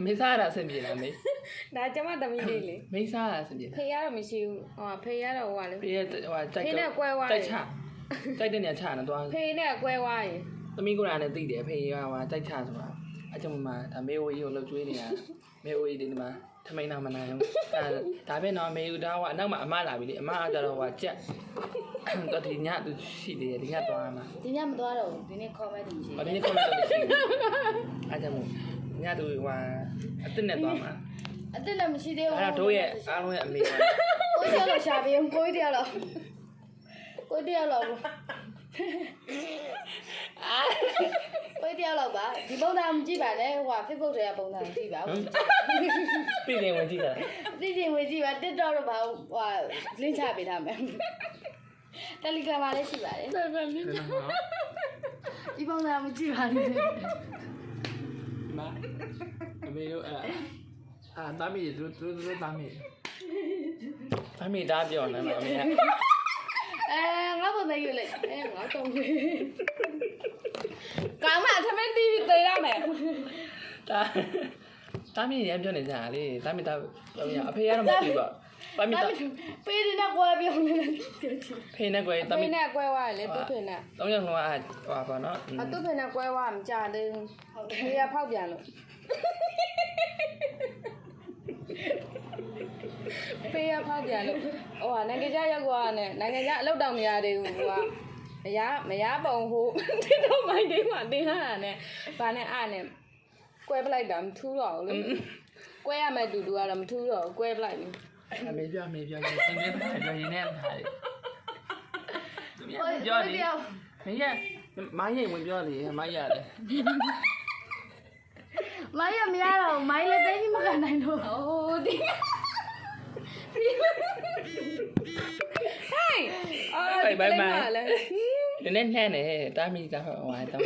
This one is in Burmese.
မေးစားတာအဆင်ပြေလားမေး ဒါကျမသမီးလေးလေ မေးစားတာအဆင်ပြေလား ဖေရတော့မရှိဘူးဟိုဖေရတော့ဟိုကလေ ဖေးဟိုတိုက် ဖေနဲ့ကွဲသွားတယ် တိုက်ချတိုက်တဲ့နေရာချနေသွား ဖေနဲ့ကွဲသွားရင် သမီးကိုယ်တိုင်လည်းသိတယ်ဖေးကဟိုတိုက်ချဆိုတာအကြောင်းမှဒါမေဝေးကိုလှုပ်ကျွေးနေတာမေဝေးဒီမှာထမိန်နာမနိုင်ဘူးဒါပဲနော်မေဦးဒါကအနောက်မှာအမလာပြီလေအမကကြတော့ဟိုကြက်တော့ဒီညသူရှိသေးတယ်ဒီညသွားမှာ ဒီညမသွားတော့ဘူးဒီနေ့ခေါ်မဲ့သူရှိ ဒီနေ့ခေါ်လို့ရှိတယ်အားကြောင့်မို့ညသူဟိုအစ်စ်နဲ့သွားမှာ အစ်စ်လည်းမရှိသေးဘူး အဲ့ဒါတို့ရဲ့အားလုံးရဲ့အမေက ကိုကြီးတော့ရှာပေးကိုကြီးတရားတော့ကိုကြီးတရားတော့ကိုကြီးတရားတော့ပါဒီပုံစံမကြည့်ပါနဲ့ဟို Facebook တွေကပုံစံမကြည့်ပါဘူး ပြည်နေဝင်ကြည့်တာ သိချင်ဝင်ကြည့်ပါ TikTok တော့ဘာဟို link ချပေးထားမယ် Telegram မှာလည်းရှိပါတယ် တော်တော်လေး ဒီပုံစံမကြည့်ပါနဲ့ မအမေတို့အာတာမီတို့တာမီတာမီဒါပြောနေမှာအမေက ငါပုံစံယူလိုက်ငါတုံးလေး ကောင်းမှသမင်းတီးပြီးသေးရမယ် တာမီရမ်းပြောနေကြတာလေတာမီတာအဖေကတော့မသိပါတာမီတာ ပေးနေတော့ကွာပြောနေတယ် ဖေနဲ့ကွယ်တာမီ ဖေနဲ့ကွဲသွားရင်လေသူ့ဖေနဲ့ တောင်းရလုံးကဟိုပါနော် သူ့ဖေနဲ့ကွဲသွားမှကြာသေးဘူးဖေကဖောက်ပြန်လို့ဖေကဖောက်ပြန်လို့ဟိုကနိုင်ငံခြားရောက်သွားတယ်နိုင်ငံခြားအလုပ်တောင်မရသေးဘူးဟိုကမရပုံဟိုဒီတော့မိုင်းတင်းမှာတင်းလာတာနဲ့ဗာနဲ့အားနဲ့ကွဲပလိုက်တာမထူးတော့ဘူးလေကွဲရမယ်တူကတော့မထူးတော့ဘူးကွဲပလိုက်ပြီ အမေပြောရင်နေထားတယ်ရင်နဲ့ထားတယ်ပြောတယ်မင်းရမိုင်းရင်ဝင်ပြောလေမိုင်းရတယ် မိုင်းရမရတော့မိုင်းလည်းသိမခံနိုင်တော့ အိုးဒီဟိုင်းအော်ဒီဘက်မှာလဲ နည်းနည်းနှမ်းတယ်တာမီကဟိုတောင်းလာတာ